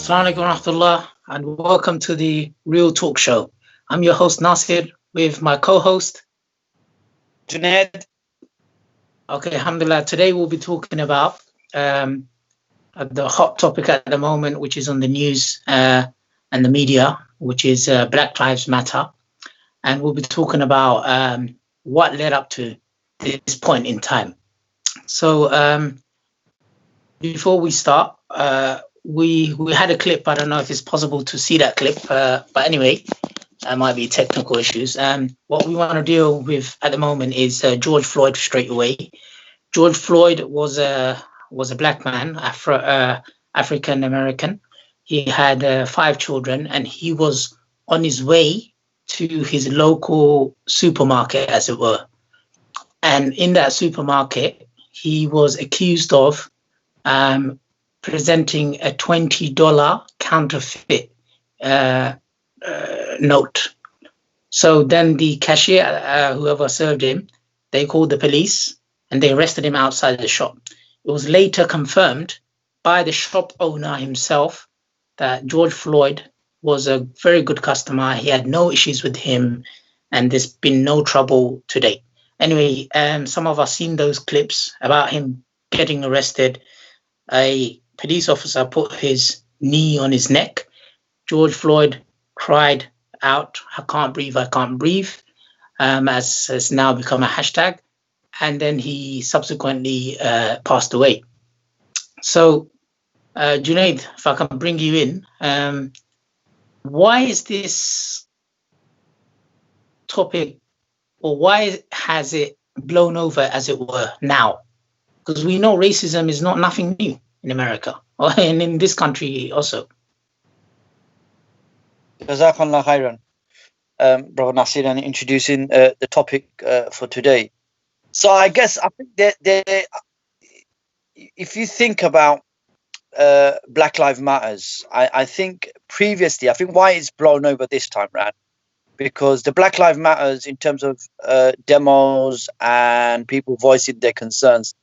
Assalamu alaikum warahmatullah, and welcome to the Real Talk Show. I'm your host Nasir with my co-host Junaid. Okay, alhamdulillah. Today we'll be talking about the hot topic at the moment, which is on the news and the media, which is Black Lives Matter. And we'll be talking about what led up to this point in time. So before we start, we had a clip. I don't know if it's possible to see that clip, but anyway, there might be technical issues. What we want to deal with at the moment is George Floyd straight away. George Floyd was a black man, African American. He had 5 children, and he was on his way to his local supermarket, as it were. And in that supermarket, he was accused of presenting a $20 counterfeit note. So then the cashier, whoever served him, they called the police and they arrested him outside the shop. It was later confirmed by the shop owner himself that George Floyd was a very good customer. He had no issues with him, and there's been no trouble to date. Anyway, some of us seen those clips about him getting arrested. A police officer put his knee on his neck. George Floyd cried out, "I can't breathe, I can't breathe," as has now become a hashtag. And then he subsequently passed away. So, Junaid, if I can bring you in, why is this topic, or why has it blown over, as it were, now? Because we know racism is nothing new in America, and in this country also. Jazakallah khairan, Brother Nasir, and introducing the topic for today. So I think that if you think about Black Lives Matters, I think previously, why it's blown over this time round, because the Black Lives Matters in terms of demos and people voicing their concerns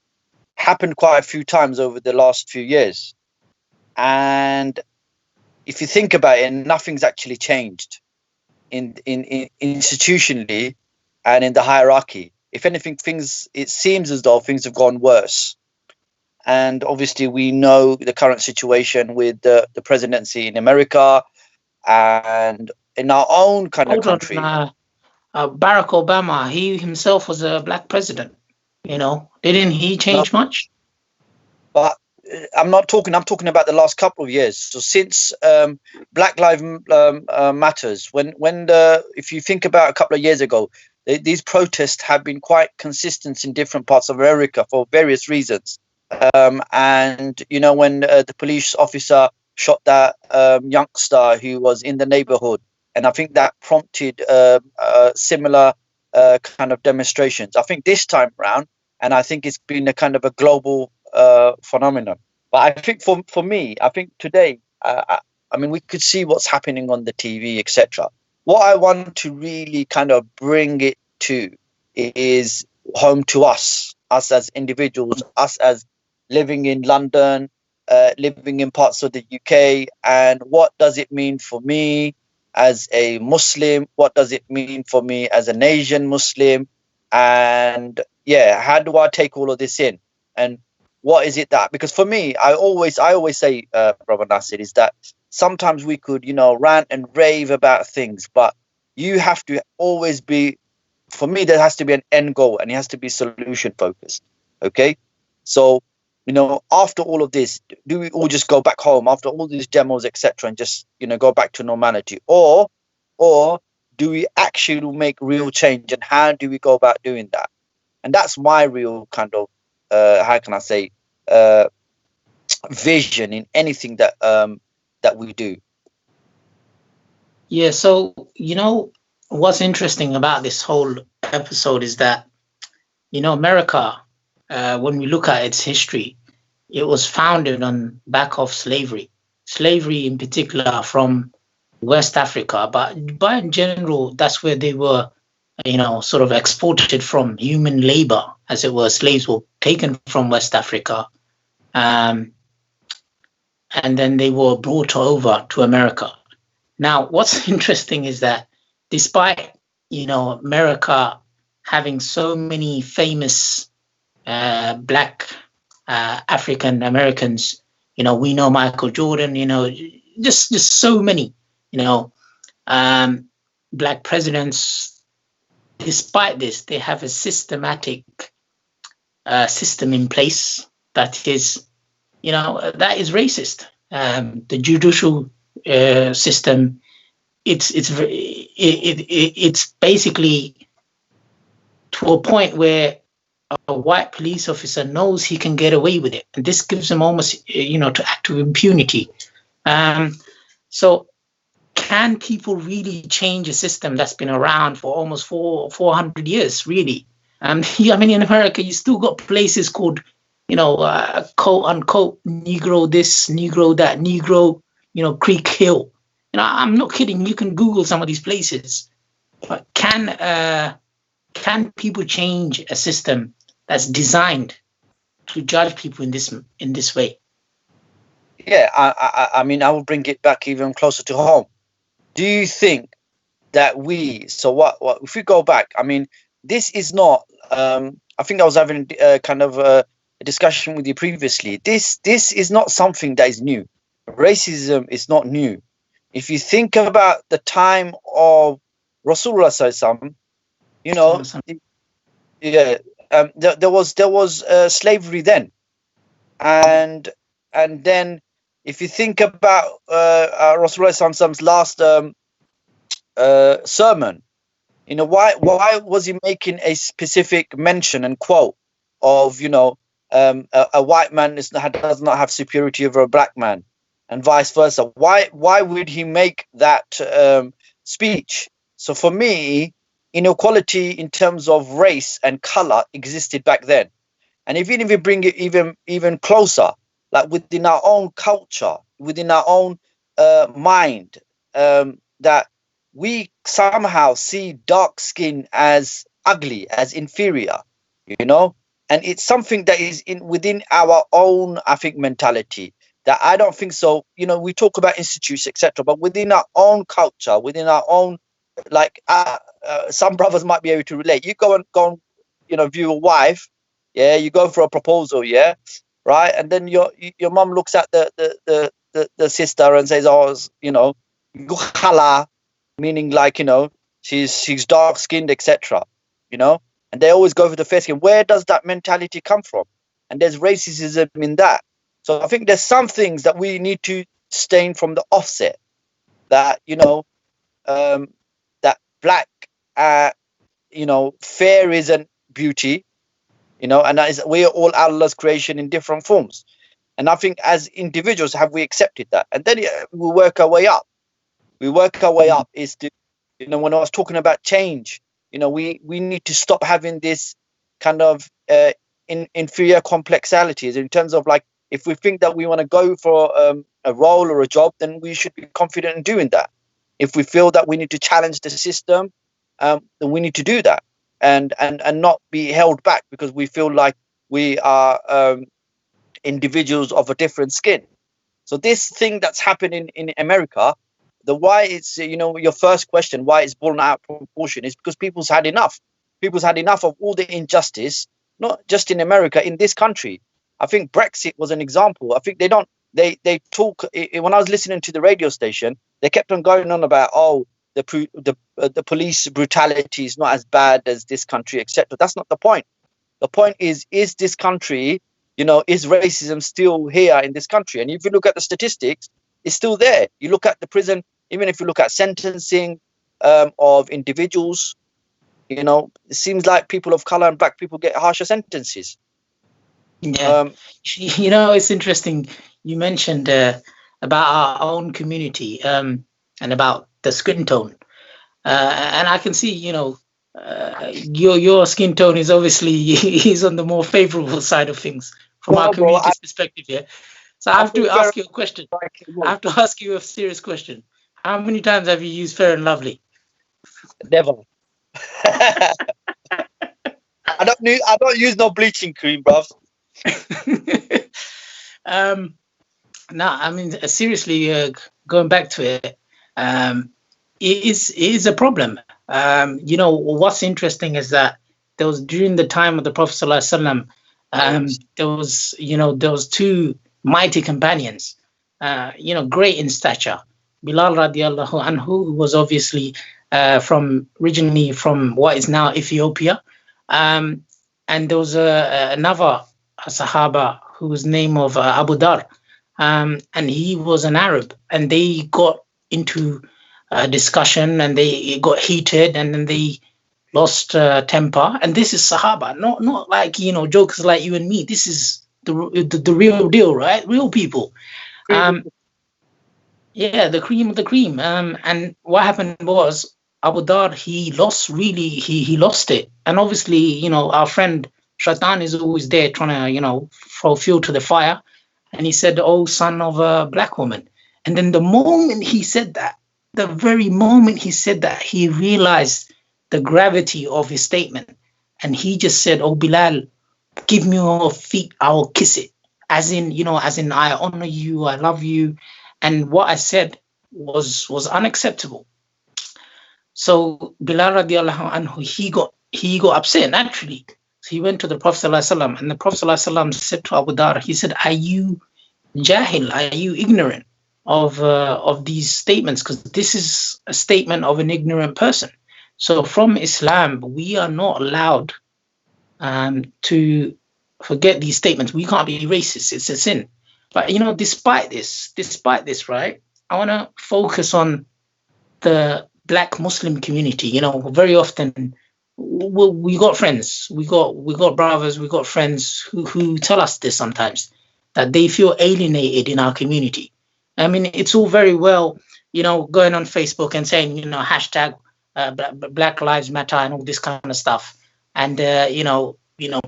happened quite a few times over the last few years. And if you think about it, nothing's actually changed in institutionally and in the hierarchy. If anything, it seems as though things have gone worse. And obviously, we know the current situation with the presidency in America and in our own kind of country. Barack Obama, he himself was a black president. Didn't he change much? But I'm talking about the last couple of years. So since Black Lives Matters, if you think about a couple of years ago, these protests have been quite consistent in different parts of America for various reasons. And when the police officer shot that youngster who was in the neighborhood, and I think that prompted similar kind of demonstrations. I think this time around, and I think it's been a kind of a global phenomenon. But I think for me, I think today, we could see what's happening on the TV, etc. What I want to really kind of bring it to is home to us as individuals, us as living in London, living in parts of the UK, and what does it mean for me as a Muslim? What does it mean for me as an Asian Muslim? And how do I take all of this in? And what is it that, because for me, I always say, Brother Nasir, is that sometimes we could, rant and rave about things, but you have to always be, for me, there has to be an end goal, and it has to be solution focused. Okay. So, after all of this, do we all just go back home after all these demos, etc., and just, go back to normality? Or do we actually make real change, and how do we go about doing that? And that's my real kind of, vision in anything that we do. Yeah, so, what's interesting about this whole episode is that, America, when we look at its history, it was founded on back of slavery in particular from West Africa, but in general, that's where they were, sort of exported from. Human labor, as it were. Slaves were taken from West Africa. And and then they were brought over to America. Now, what's interesting is that despite, America having so many famous black African Americans, we know Michael Jordan, just so many, black presidents. Despite this, they have a systematic system in place that is, that is racist. The judicial system, it's basically to a point where a white police officer knows he can get away with it, and this gives him almost, to act with impunity. So, can people really change a system that's been around for almost 400 years? Really? I mean, in America, you still got places called, quote unquote, Negro this, Negro that, Negro, Creek Hill. I'm not kidding. You can Google some of these places. But can people change a system that's designed to judge people in this way? Yeah, I mean, I will bring it back even closer to home. Do you think that what if we go back? I mean, this is not. I think I was having kind of a discussion with you previously. This is not something that is new. Racism is not new. If you think about the time of Rasulullah Sallallahu there was slavery then, and then if you think about Rasulullah Sallallahu last sermon, why was he making a specific mention and quote of a white man does not have superiority over a black man, and vice versa? Why would he make that speech? So for me, inequality in terms of race and color existed back then, and even if we bring it even closer, like within our own culture, within our own mind, that we somehow see dark skin as ugly, as inferior, and it's something that is within our own, I think, mentality. That I don't think so. We talk about institutes, etc., but within our own culture, within our own, like some brothers might be able to relate. You go and view a wife, yeah. You go for a proposal, yeah, right, and then your mum looks at the sister and says, "Oh, khala," meaning like she's dark skinned, etc. And they always go for the fair skin. Where does that mentality come from? And there's racism in that. So I think there's some things that we need to stain from the offset. That that black, fair isn't beauty, and that is we are all Allah's creation in different forms. And I think as individuals, have we accepted that? And then we work our way up. Is to, when I was talking about change, we need to stop having this kind of inferior complexalities in terms of, like, if we think that we want to go for a role or a job, then we should be confident in doing that. If we feel that we need to challenge the system, then we need to do that, and not be held back because we feel like we are individuals of a different skin. So this thing that's happening in America, the why it's your first question, why it's blown out of proportion, is because people's had enough. People's had enough of all the injustice, not just in America, in this country. I think Brexit was an example. I think they talk, when I was listening to the radio station, they kept on going on about, the police brutality is not as bad as this country, etc. That's not the point. The point is this country, is racism still here in this country? And if you look at the statistics, it's still there. You look at the prison, even if you look at sentencing of individuals, it seems like people of color and black people get harsher sentences. Yeah. It's interesting. You mentioned about our own community and about the skin tone. And I can see, your skin tone is obviously is on the more favorable side of things from our community's perspective here. So I have to ask you a question. I have to ask you a serious question. How many times have you used Fair and Lovely? Never. I don't use no bleaching cream, bruv. No, I mean seriously, going back to it, it is a problem. You know what's interesting is that there was during the time of the Prophet ﷺ, there was there was two mighty companions, great in stature. Bilal radiallahu anhu, who was obviously from originally from what is now Ethiopia, um, and there was another Sahaba whose name of Abu Dar, and he was an Arab, and they got into a discussion, and they it got heated, and then they lost temper. And this is Sahaba, not like jokers like you and me. This is the real deal, right? Real people. Um, yeah, the cream of the cream. And what happened was Abu Dar, he lost really, he lost it. And obviously, our friend Shaitan is always there trying to, throw fuel to the fire. And he said, "Oh, son of a black woman." And then the moment he said that, the very moment he said that, he realized the gravity of his statement. And he just said, "Oh, Bilal, give me your feet, I will kiss it." As in, I honor you, I love you. And what I said was unacceptable. So Bilal radiallahu anhu, he got upset naturally. So he went to the Prophet ﷺ, and the Prophet ﷺ said to Abu Dar, he said, "Are you jahil? Are you ignorant of these statements? Because this is a statement of an ignorant person." So from Islam, we are not allowed to forget these statements. We can't be racist. It's a sin. But despite this, right? I want to focus on the Black Muslim community. Very often we got friends, we got brothers, we got friends who tell us this sometimes, that they feel alienated in our community. I mean, it's all very well, going on Facebook and saying, hashtag Black Lives Matter and all this kind of stuff, and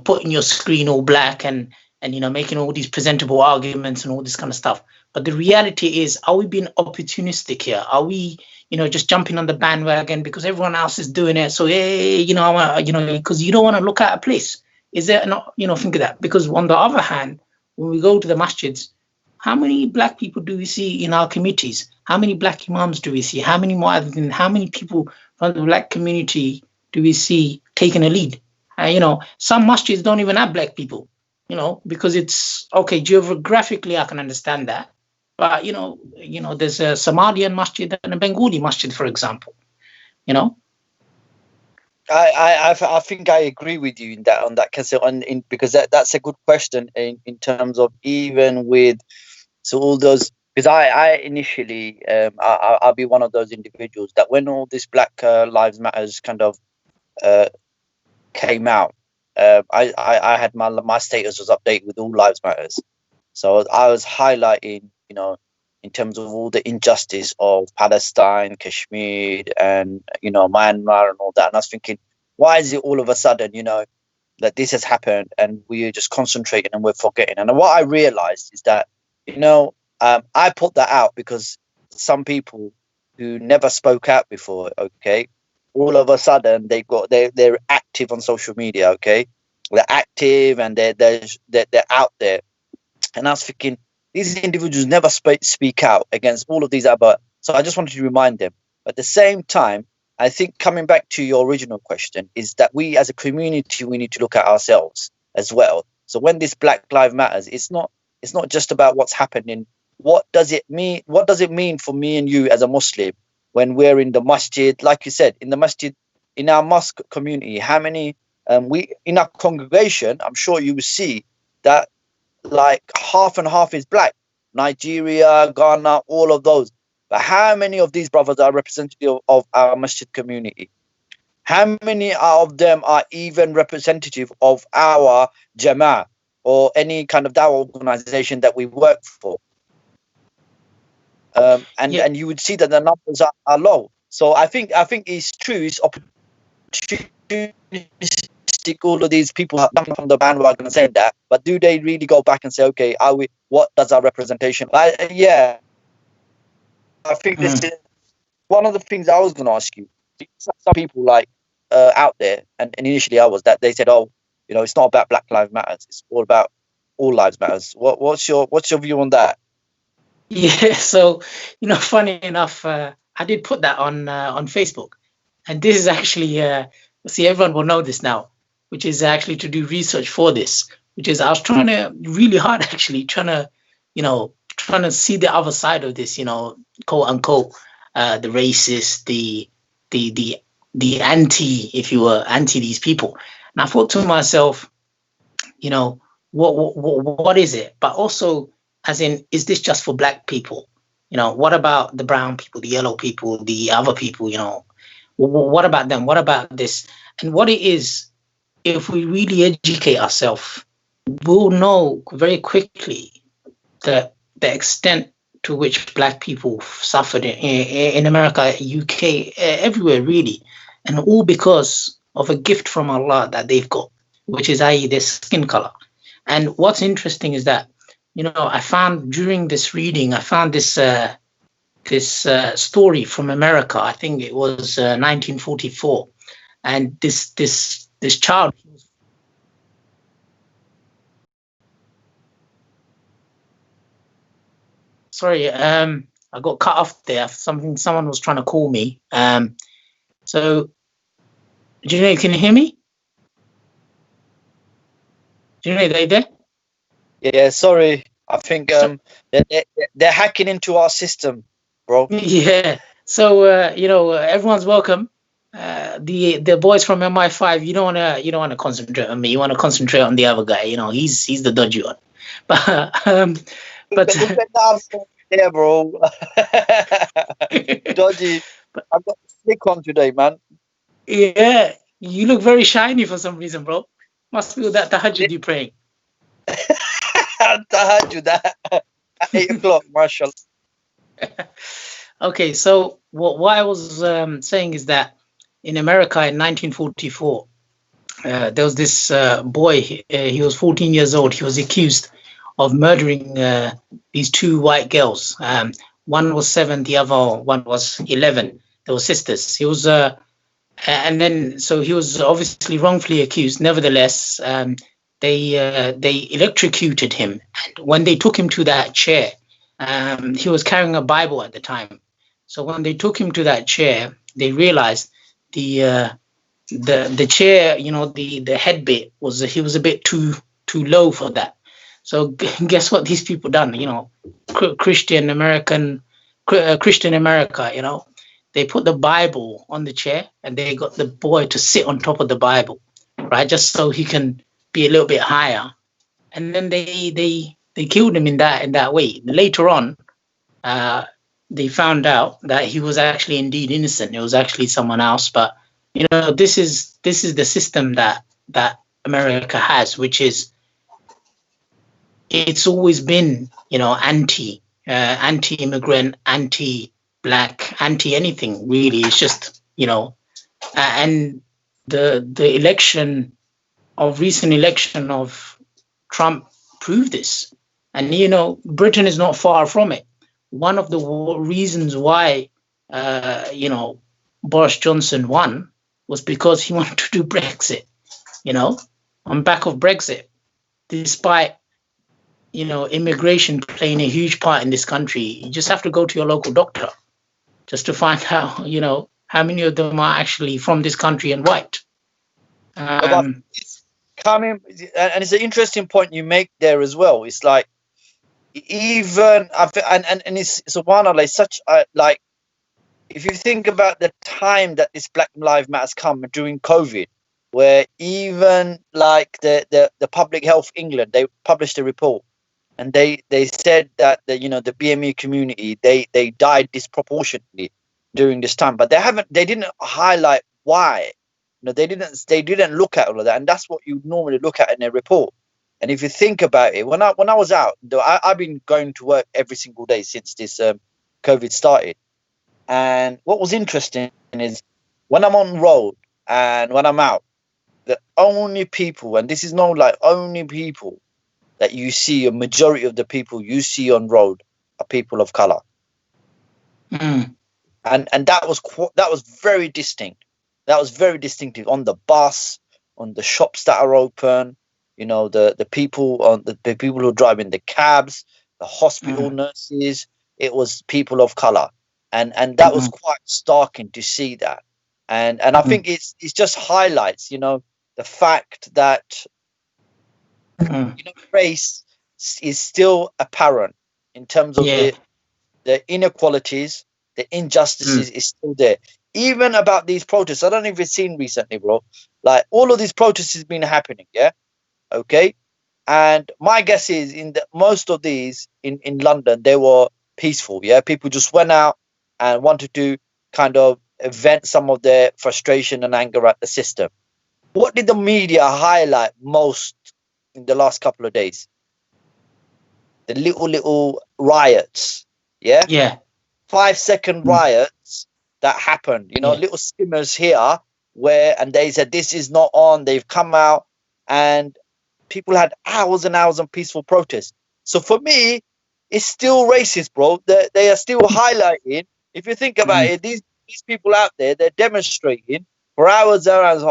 putting your screen all black and making all these presentable arguments and all this kind of stuff. But the reality is, are we being opportunistic here? Are we, just jumping on the bandwagon because everyone else is doing it? So, hey, I want, because you don't want to look at a place. Is there not, think of that? Because on the other hand, when we go to the masjids, how many black people do we see in our committees? How many black imams do we see? How many muazzin? How many people from the black community do we see taking a lead? Some masjids don't even have black people, because it's okay geographically. I can understand that, but there's a Somalian masjid and a Bengali masjid, for example. I think I agree with you in that on that case, because that's a good question in terms of even with all those, because I initially I'll be one of those individuals that when all this Black Lives Matters kind of came out, I had my status was updated with all lives matters, so I was highlighting in terms of all the injustice of Palestine, Kashmir, and Myanmar and all that. And I was thinking, why is it all of a sudden that this has happened and we're just concentrating and we're forgetting? And what I realized is that I put that out because some people who never spoke out before, okay, all of a sudden they're active on social media, okay, they're active and they're out there. And I was thinking, these individuals never speak out against all of these other. So I just wanted to remind them. But at the same time, I think coming back to your original question is that we as a community, we need to look at ourselves as well. So when this Black Lives Matters, it's not just about what's happening. What does it mean? What does it mean for me and you as a Muslim when we're in the masjid? Like you said, in the masjid, in our mosque community, how many we in our congregation, I'm sure you will see that like half and half is black. Nigeria, Ghana, all of those. But how many of these brothers are representative of our masjid community? How many of them are even representative of our Jama'ah or any kind of dawah organization that we work for? And you would see that the numbers are low. So I think it's true. It's opportunistic. All of these people are jumping from the bandwagon and saying that, but do they really go back and say, okay, what does our representation? I think this is one of the things I was going to ask you. Some people like out there, and initially I was that they said, oh, it's not about Black Lives Matters. It's all about all lives matters. What's your view on that? Yeah, so funny enough, I did put that on Facebook, and this is actually see, everyone will know this now, which is actually to do research for this, which is I was trying to really hard actually trying to see the other side of this, quote unquote, the racist, the the the anti, if you were anti these people, and I thought to myself, you know, what is it? But also, as in, is this just for black people? What about the brown people, the yellow people, the other people? What about them? What about this? And what it is, if we really educate ourselves, we'll know very quickly the extent to which black people suffered in America, UK, everywhere really, and all because of a gift from Allah that they've got, which is i.e. their skin color. And what's interesting is that I found during this reading, I found this story from America. I think it was 1944, and this child. Sorry, I got cut off there. Someone was trying to call me. So do you know? Can you hear me? Do you know they there? Yeah, sorry. I think they're hacking into our system, bro. Yeah. So everyone's welcome. The boys from MI5. You don't wanna concentrate on me. You want to concentrate on the other guy. He's the dodgy one. But but Look at that there, bro. Dodgy. I've got slick on today, man. yeah, you look very shiny for some reason, bro. Must be that tahajjud you praying. Tahajjud at 8 o'clock, mashallah. Okay, so what I was saying is that in America in 1944, there was this boy. He was 14 years old. He was accused of murdering these two white girls. One was 7, the other one was 11. They were sisters. And then so he was obviously wrongfully accused. Nevertheless, they electrocuted him. And when they took him to that chair, he was carrying a Bible at the time. So when they took him to that chair, they realized the chair, the head bit he was a bit too low for that. So guess what these people done? Christian America. They put the Bible on the chair and they got the boy to sit on top of the Bible, right, just so he can be a little bit higher. And then they killed him in that way. Later on, they found out that he was actually indeed innocent. It was actually someone else. But this is the system that America has, which is it's always been anti-immigrant, anti-black, anti anything really. It's just and the recent election of Trump proved this. And Britain is not far from it. One of the reasons why Boris Johnson won was because he wanted to do Brexit, on back of Brexit, despite immigration playing a huge part in this country. You just have to go to your local doctor just to find out, how many of them are actually from this country and white. It's coming, and it's an interesting point you make there as well. It's like even and it's one of like such like if you think about the time that this Black Lives Matter has come during COVID, where even like the Public Health England, they published a report and they said that the BME community they died disproportionately during this time, but they didn't highlight why. They didn't look at all of that, and that's what you normally look at in a report. And if you think about it, when I was out, I've been going to work every single day since this COVID started. And what was interesting is when I'm on road and when I'm out, the only people, and this is no like only people that you see, a majority of the people you see on road are people of color. Mm. And that was very distinct. That was very distinctive on the bus, on the shops that are open. The people on the people who are driving the cabs, the hospital nurses, it was people of color, and that was quite starking to see that. And I think it's just highlights, the fact that race is still apparent in terms of Yeah. the inequalities, the injustices is still there. Even about these protests, I don't know if you've seen recently, bro. Like all of these protests has been happening, yeah. Okay, and my guess is in most of these in London they were peaceful, yeah. People just went out and wanted to kind of vent some of their frustration and anger at the system. What did the media highlight most in the last couple of days? The little riots, yeah. Yeah. 5-second riots that happened, little skimmers here and they said this is not on. They've come out and people had hours and hours of peaceful protest. So for me, it's still racist, bro. They are still highlighting. If you think about it, these people out there, they're demonstrating for hours and hours,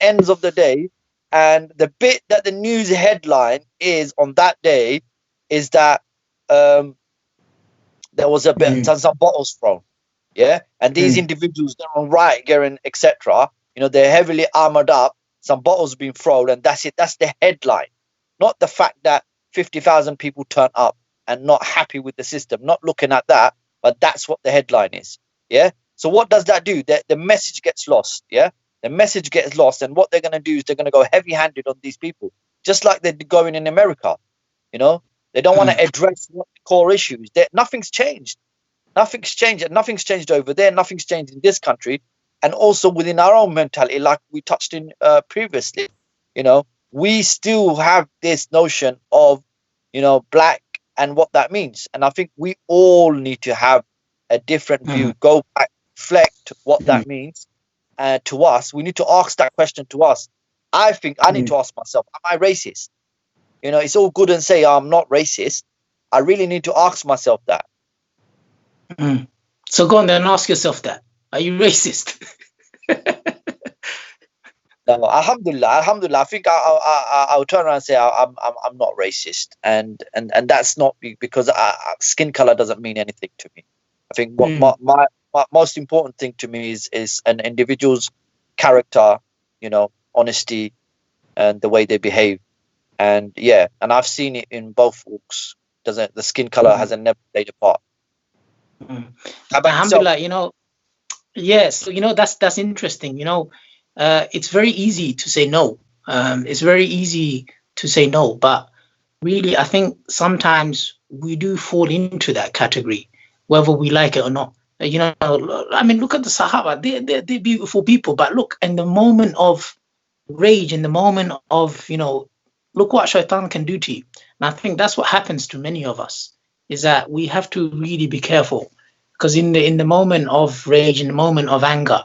ends of the day. And the bit that the news headline is on that day is that there was a bit some bottles thrown, yeah, and these individuals, they're on riot gear and etc. They're heavily armored up. Some bottles being thrown, and that's it. That's the headline, not the fact that 50,000 people turn up and not happy with the system. Not looking at that, but that's what the headline is, yeah. So what does that do? The message gets lost, yeah. The message gets lost, and what they're going to do is they're going to go heavy-handed on these people, just like they're going in America. They don't want to address what the core issues. Nothing's changed. Nothing's changed. Nothing's changed over there. Nothing's changed in this country. And also within our own mentality, like we touched in previously, we still have this notion of, black and what that means. And I think we all need to have a different view, go back, reflect what that means to us. We need to ask that question to us. I think I need to ask myself, am I racist? It's all good and say I'm not racist. I really need to ask myself that. So go on then and ask yourself that. Are you racist? No, alhamdulillah. I think I'll turn around and say I'm not racist, and that's not because skin color doesn't mean anything to me. I think what my most important thing to me is an individual's character, honesty, and the way they behave. And and I've seen it in both walks. The skin color hasn't never played a part. Alhamdulillah, yes, so that's interesting. It's very easy to say no. It's very easy to say no, but really, I think sometimes we do fall into that category, whether we like it or not. I mean, look at the Sahaba. They're beautiful people, but look, in the moment of rage, in the moment of look what shaitan can do to you. And I think that's what happens to many of us, is that we have to really be careful, because in the moment of rage, in the moment of anger,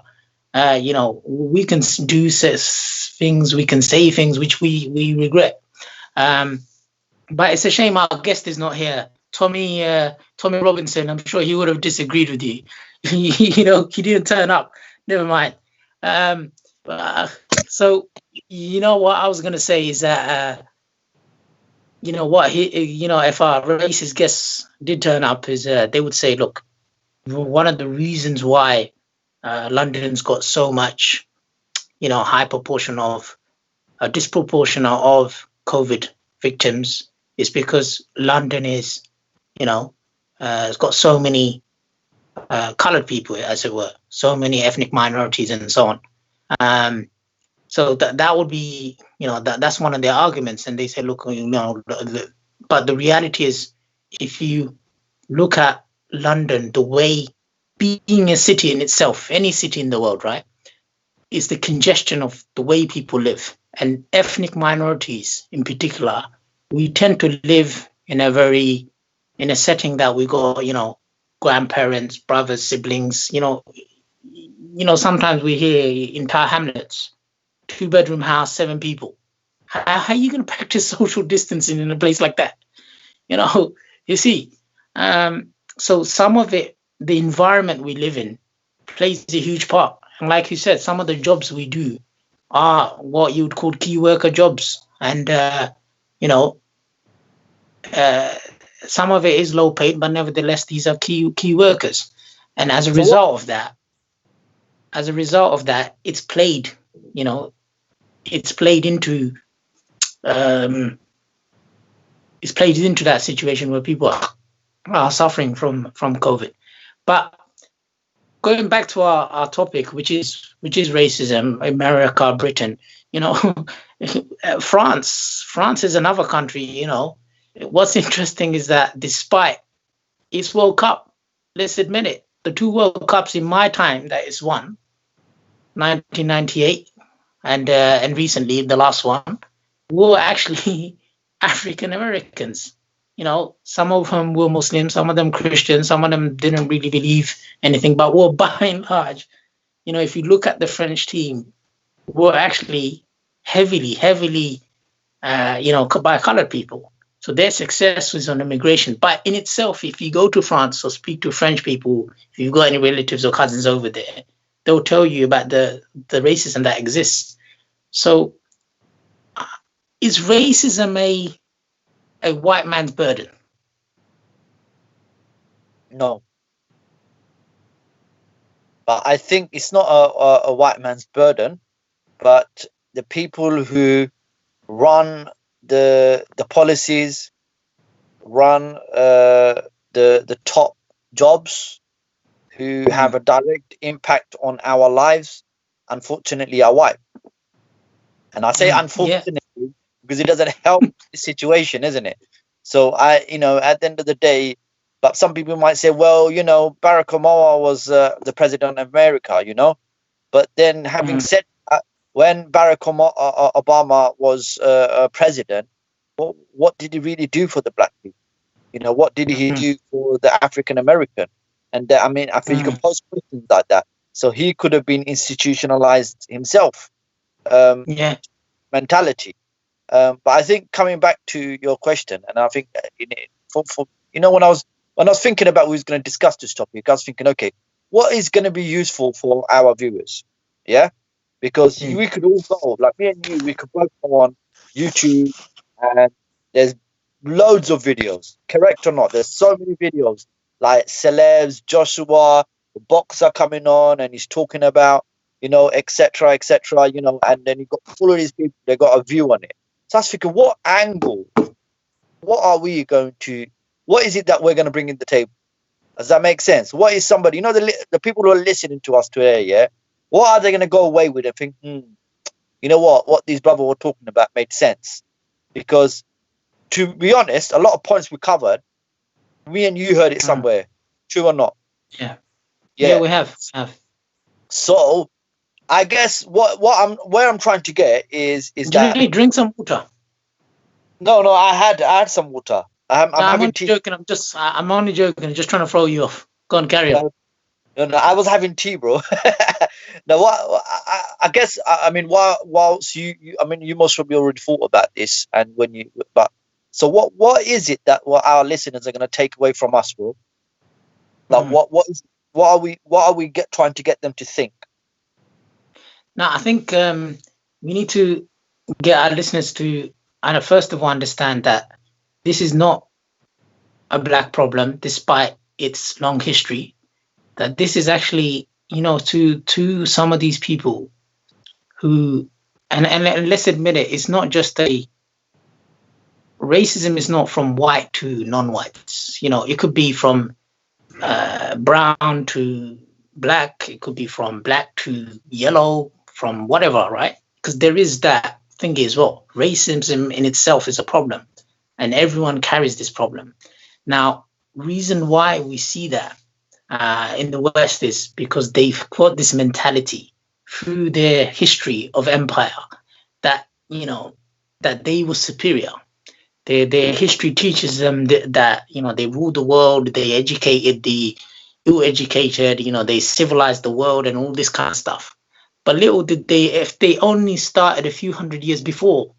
we can do things, we can say things which we regret. But it's a shame our guest is not here. Tommy Robinson, I'm sure he would have disagreed with you. He didn't turn up. Never mind. So what I was gonna say is that if our racist guests did turn up, is they would say, look, one of the reasons why London's got so much high proportion of a disproportion of COVID victims is because London is it's got so many colored people, as it were, so many ethnic minorities and so on. So that would be, that's one of their arguments. And they say, look, but the reality is, if you look at London, the way being a city in itself, any city in the world, right, is the congestion of the way people live. And ethnic minorities in particular, we tend to live in a setting that we got, grandparents, brothers, siblings, sometimes we hear entire hamlets, 2-bedroom house, 7 people. How are you going to practice social distancing in a place like that? You see. So some of it, the environment we live in, plays a huge part. And like you said, some of the jobs we do are what you would call key worker jobs. And, some of it is low paid, but nevertheless, these are key workers. And as a So what? result of that, it's played, you know, it's played into um, that situation where people are suffering from COVID. But going back to our topic, which is racism, America, Britain, you know, France is another country, you know. What's interesting is that despite its World Cup, let's admit it, the 2 World Cups in my time that is won, 1998 and recently the last one, were actually African Americans. You know, some of them were Muslims, some of them Christian, some of them didn't really believe anything, but were by and large, you know, if you look at the French team, were actually heavily, you know, by colored people. So their success was on immigration. But in itself, if you go to France or speak to French people, if you've got any relatives or cousins over there, they'll tell you about the racism that exists. So is racism a white man's burden? No. But I think it's not a white man's burden, but the people who run the policies, run the top jobs, who have a direct impact on our lives, unfortunately, are white. And I say unfortunately because it doesn't help the situation, isn't it? So you know, at the end of the day, but some people might say, well, you know, Barack Obama was the president of America, you know. But then, having said that, when Barack Obama was president, what did he really do for the black people? You know, what did he do for the African American? And I mean, I feel you can pose questions like that. So he could have been institutionalized himself. Mentality. But I think coming back to your question, and I think for you know, when I was thinking about who's going to discuss this topic, I was thinking, okay, what is going to be useful for our viewers? Yeah, because we could all go, like me and you, we could both go on YouTube, and there's loads of videos. Correct or not? There's so many videos like celebs, Joshua, the boxer coming on, and he's talking about, you know, etc., you know, and then you've got all of these people, they got a view on it. So I was thinking, what angle, what is it that we're going to bring in the table? Does that make sense? What is somebody, you know, the people who are listening to us today, yeah, what are they going to go away with and think, you know what these brothers were talking about made sense? Because to be honest, a lot of points we covered, me and you heard it somewhere. True or not? Yeah, we have. So I guess where I'm trying to get is that drink some water. No, I had some water. I'm having tea. Joking. I'm only joking. I'm just trying to throw you off. Go on, carry on. No, I was having tea, bro. Now, I guess, I mean, whilst you, I mean, you most probably already thought about this, and so what is it that our listeners are going to take away from us, bro? Like, what are we trying to get them to think? Now, I think we need to get our listeners to, first of all, understand that this is not a black problem, despite its long history. That this is actually, you know, to some of these people who, and let's admit it, it's not just racism is not from white to non-whites. You know, it could be from brown to black. It could be from black to yellow, from whatever, right? Because there is that thing as well. Racism in itself is a problem, and everyone carries this problem. Now, reason why we see that in the West is because they've got this mentality through their history of empire that, you know, that they were superior. Their history teaches them that, you know, they ruled the world, they educated the ill-educated, you know, they civilized the world and all this kind of stuff. But little did they, if they only started a few hundred years before,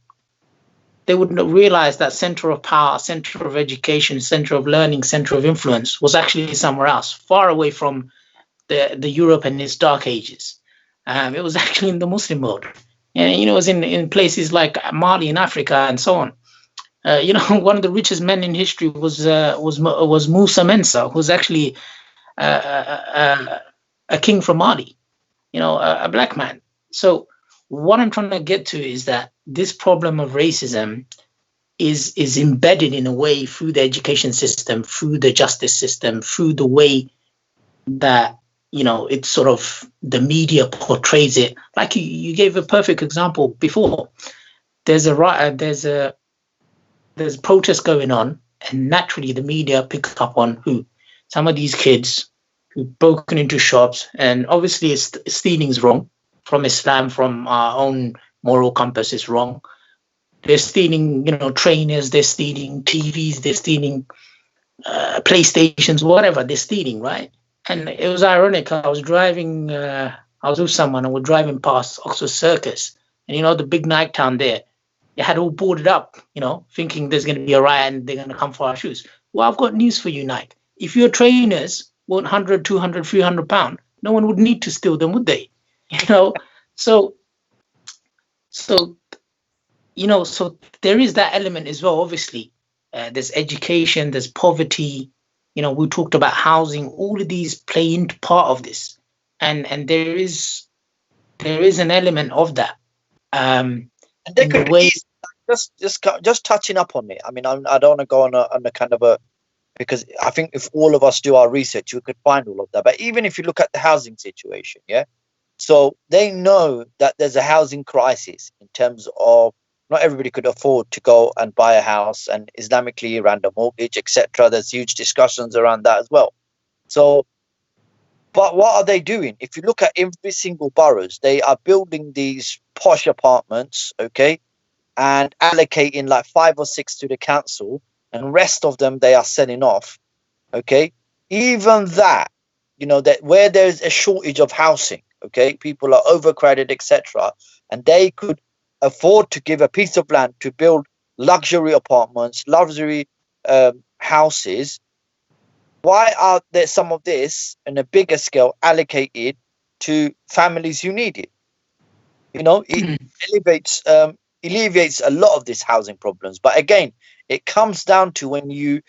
they wouldn't have realized that center of power, center of education, center of learning, center of influence was actually somewhere else, far away from the Europe and its dark ages. It was actually in the Muslim world. And, you know, it was in places like Mali in Africa and so on. one of the richest men in history was Musa Mensa, who's actually a king from Mali, a black man. So what I'm trying to get to is that this problem of racism is embedded in a way through the education system, through the justice system, through the way that it's sort of the media portrays it. Like you gave a perfect example before. There's a protest going on, and naturally the media pick up on who some of these kids who've broken into shops, and obviously stealing is wrong from Islam, from our own moral compass is wrong. They're stealing, trainers, they're stealing TVs, they're stealing PlayStations, whatever, they're stealing, right? And it was ironic. I was with someone, and we're driving past Oxford Circus, and the big night town there, it had all boarded up, thinking there's going to be a riot and they're going to come for our shoes. Well, I've got news for you, Nike. If your trainers want 100, 200, 300 pounds, no one would need to steal them, would they? So there is that element as well. Obviously, there's education, there's poverty. We talked about housing. All of these play into part of this, and there is an element of that. And there could be just touching up on it. I mean, I don't want to go on a kind of a, because I think if all of us do our research, we could find all of that. But even if you look at the housing situation, yeah. So they know that there's a housing crisis in terms of not everybody could afford to go and buy a house, and Islamically around a mortgage, etc. There's huge discussions around that as well. So, but what are they doing? If you look at every single boroughs, they are building these posh apartments, okay, and allocating like 5 or 6 to the council, and rest of them they are selling off, okay. Even that, that where there's a shortage of housing, okay, people are overcrowded, etc., and they could afford to give a piece of land to build luxury apartments, luxury houses. Why are there some of this on a bigger scale allocated to families who need it? It alleviates a lot of these housing problems. But again, it comes down to when you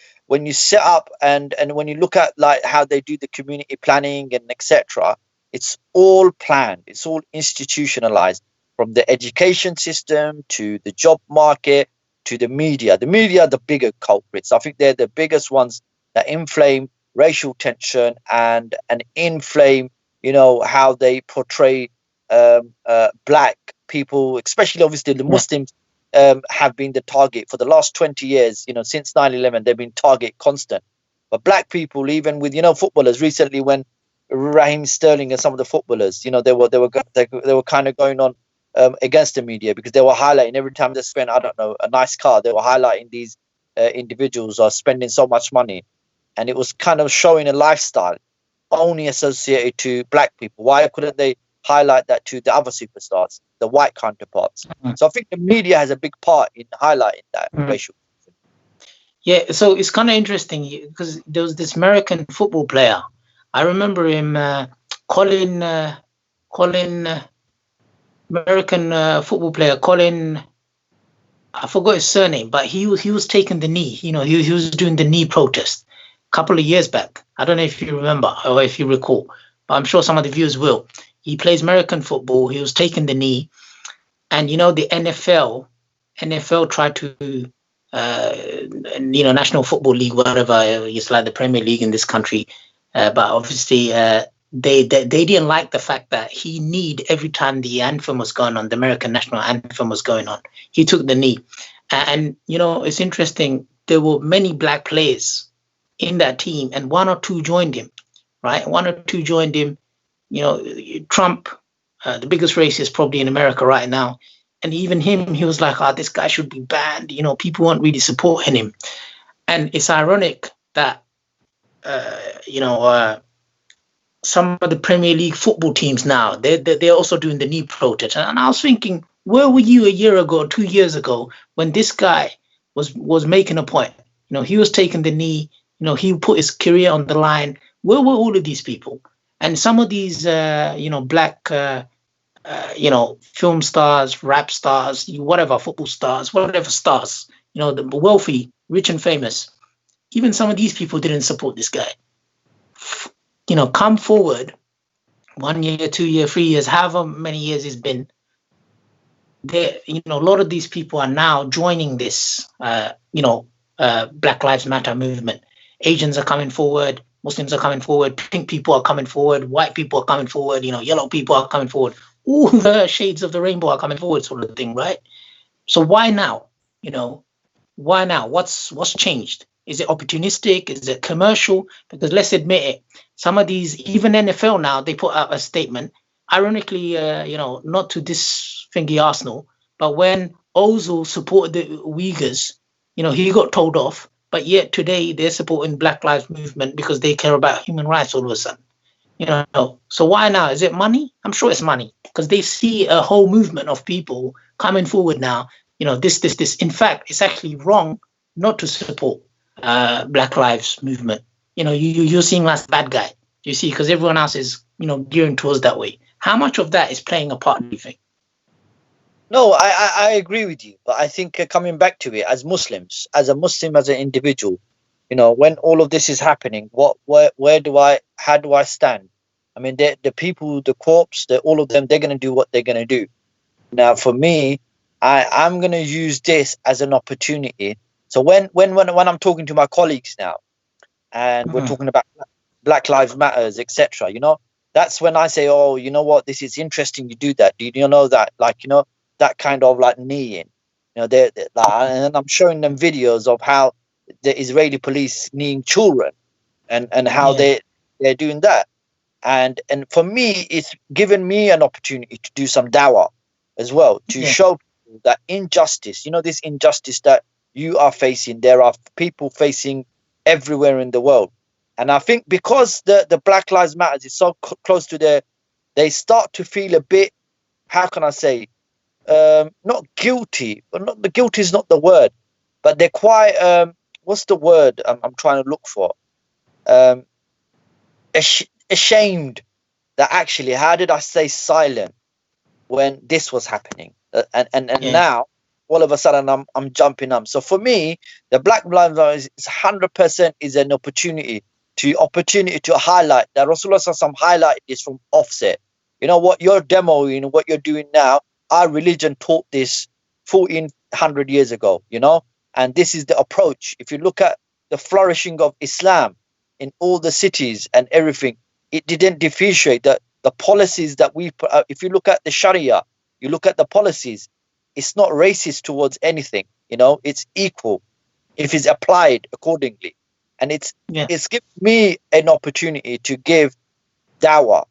set up and when you look at like how they do the community planning and etc. It's all planned. It's all institutionalized, from the education system to the job market to the media. The media are the bigger culprits. I think they're the biggest ones that inflame racial tension and inflame, how they portray black people, especially obviously the Muslims have been the target for the last 20 years. Since 9/11, they've been target constant. But black people, even with footballers recently, when Raheem Sterling and some of the footballers, they were kind of going on against the media, because they were highlighting every time they spent, I don't know, a nice car, they were highlighting these individuals are spending so much money, and it was kind of showing a lifestyle only associated to black people. Why couldn't they highlight that to the other superstars, the white counterparts? So I think the media has a big part in highlighting that racial. Yeah, so it's kind of interesting because there was this American football player. I remember him, Colin, American football player, Colin. I forgot his surname, but he was taking the knee. He was doing the knee protest a couple of years back. I don't know if you remember or if you recall, but I'm sure some of the viewers will. He plays American football. He was taking the knee, and the NFL tried to, National Football League, whatever, it's like the Premier League in this country, but obviously they didn't like the fact that he kneed every time the anthem was going on, the American national anthem was going on. He took the knee, and it's interesting. There were many black players in that team, and 1 or 2 joined him, right? 1 or 2 joined him. Trump, the biggest racist probably in America right now. And even him, he was like, this guy should be banned. People weren't really supporting him. And it's ironic that, some of the Premier League football teams now, they're also doing the knee protest. And I was thinking, where were you a year ago, 2 years ago, when this guy was making a point? He was taking the knee. He put his career on the line. Where were all of these people? And some of these, black, film stars, rap stars, whatever, football stars, whatever stars, the wealthy, rich and famous, even some of these people didn't support this guy. Come forward 1 year, 2 year, 3 years, however many years it's been. A lot of these people are now joining this, Black Lives Matter movement. Asians are coming forward, Muslims are coming forward, pink people are coming forward, white people are coming forward, yellow people are coming forward. All the shades of the rainbow are coming forward, sort of thing, right? So why now? Why now? What's changed? Is it opportunistic? Is it commercial? Because let's admit it, some of these, even NFL now, they put out a statement. Ironically, not to this thingy Arsenal, but when Ozil supported the Uyghurs, he got told off. But yet today they're supporting Black Lives Movement because they care about human rights all of a sudden. So why now? Is it money? I'm sure it's money, because they see a whole movement of people coming forward now. This. In fact, it's actually wrong not to support Black Lives Movement. You're seeing as a bad guy. You see, because everyone else is, gearing towards that way. How much of that is playing a part, do you think? No, I agree with you, but I think coming back to it, as Muslims, as a Muslim, as an individual, when all of this is happening, how do I stand? I mean, the people, the corpse, all of them, they're going to do what they're going to do. Now, for me, I'm going to use this as an opportunity. So when I'm talking to my colleagues now, and we're talking about Black Lives Matters, etc., that's when I say, oh, you know what, this is interesting. You do that. Do you know that? That kind of like kneeing, and I'm showing them videos of how the Israeli police kneeing children, and how they're doing that, and for me, it's given me an opportunity to do some dawah as well, to show people that injustice, this injustice that you are facing, there are people facing everywhere in the world, and I think because the Black Lives Matter is so close to they start to feel a bit, how can I say, not guilty, but not the guilty is not the word, but they're quite what's the word I'm trying to look for, ashamed that actually, how did I stay silent when this was happening, and now all of a sudden I'm jumping up. So for me, the Black Lives Matter is 100% is an opportunity to highlight that Rasulullah Sallallahu highlighted this from offset. What you're demoing, what you're doing now, our religion taught this 1400 years ago, and this is the approach. If you look at the flourishing of Islam in all the cities and everything, it didn't differentiate the policies that we put out. If you look at the Sharia, you look at the policies, it's not racist towards anything, it's equal if it's applied accordingly. And it's given me an opportunity to give dawah,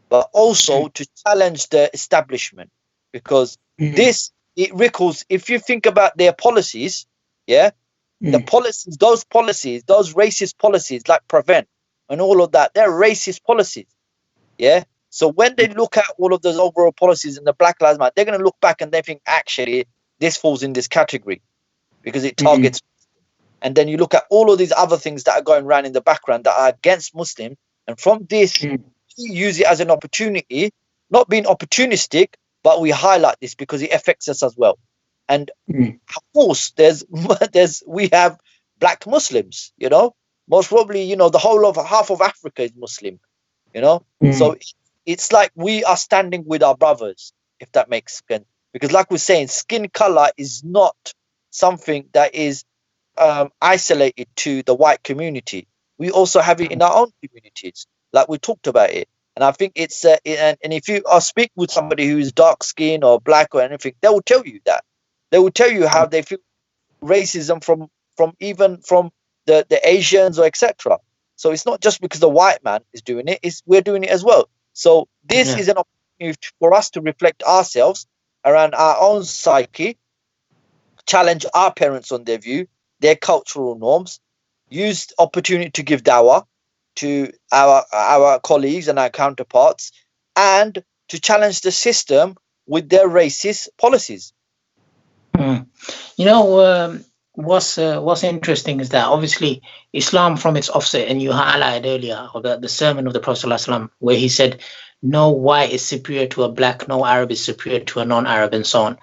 but also to challenge the establishment. Because it rickles, if you think about their policies, the policies, those racist policies like Prevent and all of that, they're racist policies. So when they look at all of those overall policies in the Black Lives Matter, they're going to look back and they think, actually, this falls in this category because it targets. And then you look at all of these other things that are going around in the background that are against Muslim. And from this, we use it as an opportunity, not being opportunistic, but we highlight this because it affects us as well. And of course, we have black Muslims, most probably, the whole of half of Africa is Muslim, So it's like we are standing with our brothers, if that makes sense. Because like we're saying, skin color is not something that is isolated to the white community. We also have it in our own communities, like we talked about it. And I think it's and if you speak with somebody who is dark skinned or black or anything, they will tell you that. They will tell you how they feel racism from the Asians or etc. So it's not just because the white man is doing it; we're doing it as well. So this is an opportunity for us to reflect ourselves around our own psyche, challenge our parents on their view, their cultural norms, use opportunity to give dawah to our colleagues and our counterparts, and to challenge the system with their racist policies. What's interesting is that obviously Islam from its offset, and you highlighted earlier or the sermon of the Prophet ﷺ, where he said no white is superior to a black, no Arab is superior to a non-Arab, and so on.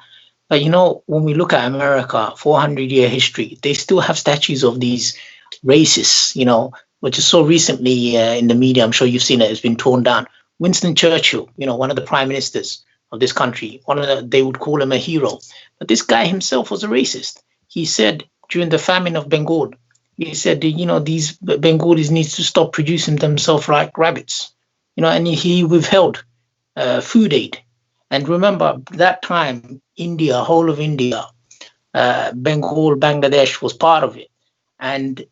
But you know, when we look at America, 400-year history, they still have statues of these racists, you know, which is so recently in the media, I'm sure you've seen it, has been torn down. Winston Churchill, you know, one of the prime ministers of this country, they would call him a hero. But this guy himself was a racist. He said during the famine of Bengal, he said, you know, these Bengalis need to stop producing themselves like rabbits, you know, and he withheld food aid. And remember, that time, India, whole of India, Bengal, Bangladesh was part of it. And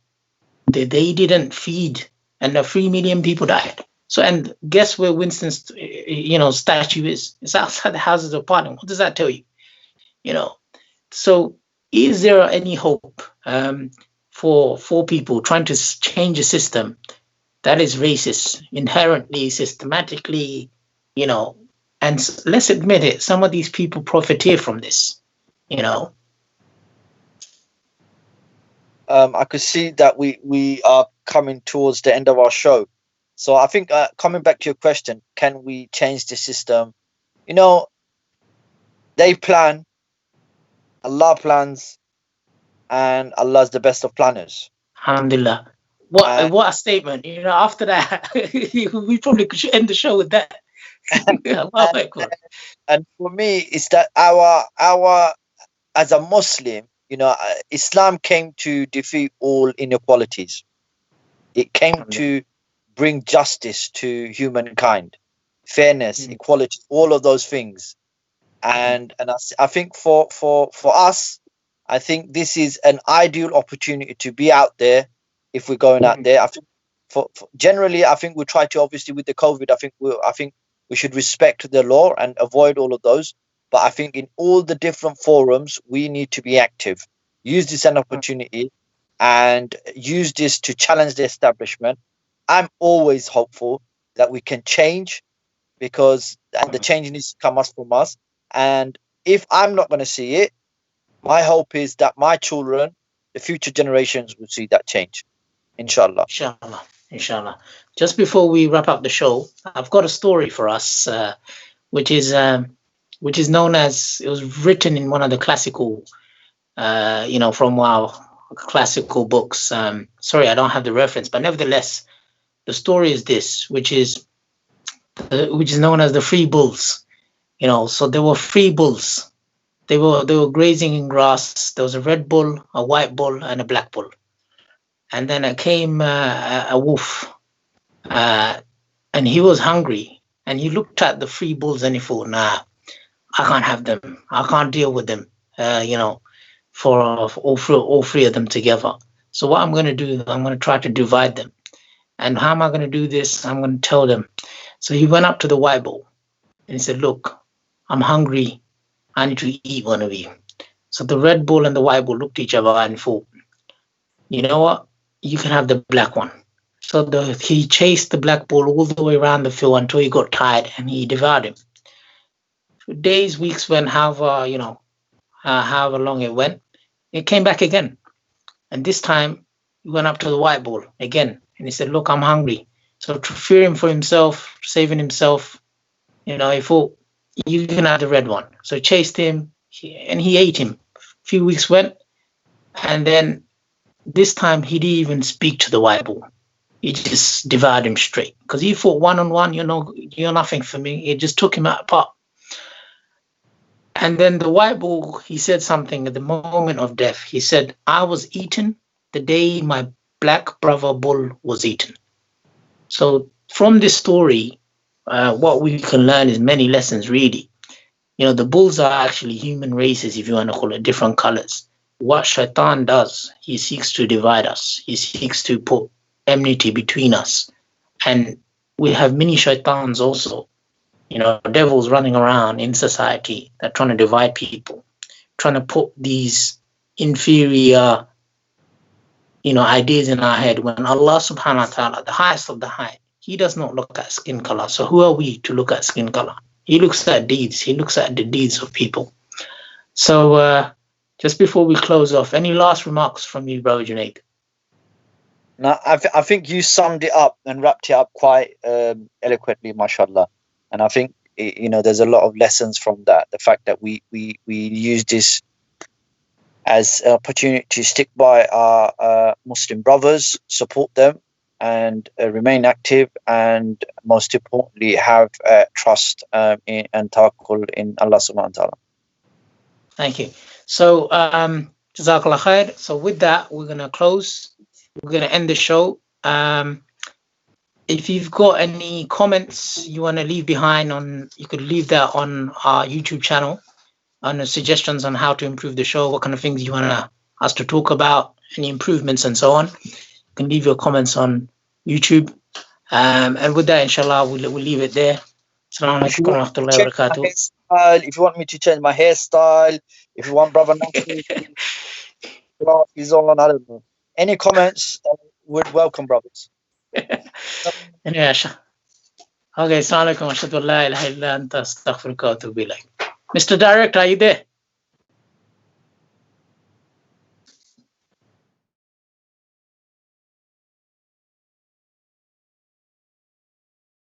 they didn't feed, and 3 million people died. So, and guess where Winston's, you know, statue is? It's outside the Houses of Parliament. What does that tell you? You know, so is there any hope for people trying to change a system that is racist, inherently, systematically, you know? And let's admit it, some of these people profiteer from this, you know. I could see that we are coming towards the end of our show. So I think coming back to your question, can we change the system? You know, they plan, Allah plans, and Allah's the best of planners. Alhamdulillah. What a statement. You know, after that, we probably should end the show with that. And for me, it's that our as a Muslim, you know, Islam came to defeat all inequalities. It came to bring justice to humankind, fairness, equality, all of those things. And I think for us, I think this is an ideal opportunity to be out there. If we're going out there, I think for generally, I think we try to, obviously with the COVID, I think we should respect the law and avoid all of those. But I think in all the different forums, we need to be active. Use this as an opportunity and use this to challenge the establishment. I'm always hopeful that we can change, because the change needs to come from us. And if I'm not going to see it, my hope is that my children, the future generations, will see that change. Inshallah. Inshallah. Inshallah. Just before we wrap up the show, I've got a story for us, which is known as, it was written in one of the classical, you know, from our classical books. Sorry, I don't have the reference, but nevertheless, the story is this, which is known as the three bulls. You know, so there were three bulls. They were grazing in grass. There was a red bull, a white bull, and a black bull. And then it came a wolf, and he was hungry. And he looked at the three bulls and he thought, nah, I can't have them. I can't deal with them, you know, for all three of them together. So what I'm going to do, I'm going to try to divide them. And how am I going to do this? I'm going to tell them. So he went up to the white bull and he said, look, I'm hungry. I need to eat one of you. So the red bull and the white bull looked at each other and thought, you know what? You can have the black one. So he chased the black bull all the way around the field until he got tired and he devoured him. Days, weeks went, however long it went, it came back again. And this time he went up to the white bull again and he said, look, I'm hungry. So fearing for himself, saving himself, you know, he thought, you can have the red one. So he chased him and he ate him. A few weeks went, and then this time he didn't even speak to the white bull. He just devoured him straight, because he thought one-on-one, you know, you're nothing for me. It just took him apart. And then the white bull, he said something at the moment of death. He said, I was eaten the day my black brother bull was eaten. So from this story, what we can learn is many lessons, really. You know, the bulls are actually human races, if you want to call it, different colors. What Shaitan does, he seeks to divide us. He seeks to put enmity between us. And we have many Shaitans also, you know, devils running around in society that are trying to divide people, trying to put these inferior, you know, ideas in our head, when Allah subhanahu wa ta'ala, the highest of the high, he does not look at skin color. So who are we to look at skin color? He looks at deeds. He looks at the deeds of people. So just before we close off, any last remarks from you, Brother Junaid? No, I think you summed it up and wrapped it up quite eloquently, mashallah. And I think there's a lot of lessons from that. The fact that we use this as an opportunity to stick by our Muslim brothers, support them, and remain active, and most importantly, have trust and tawakkul in Allah subhanahu wa ta'ala. Thank you. So, Jazakallah khair. So with that, we're going to close. We're going to end the show. If you've got any comments you want to leave behind you could leave that on our YouTube channel, on suggestions on how to improve the show, what kind of things you want us to talk about, any improvements and so on. You can leave your comments on YouTube. And with that, inshallah, we'll leave it there. Assalamu alaikum wa rahmatullahi wa barakatuh. If you want me to change my hairstyle, if you want Brother Nasir is on, I don't know. Any comments, would welcome, brothers. Anyway, okay, assalamu alaikum wa rahmatullahi wa barakatuh. Mr. Director, are you there?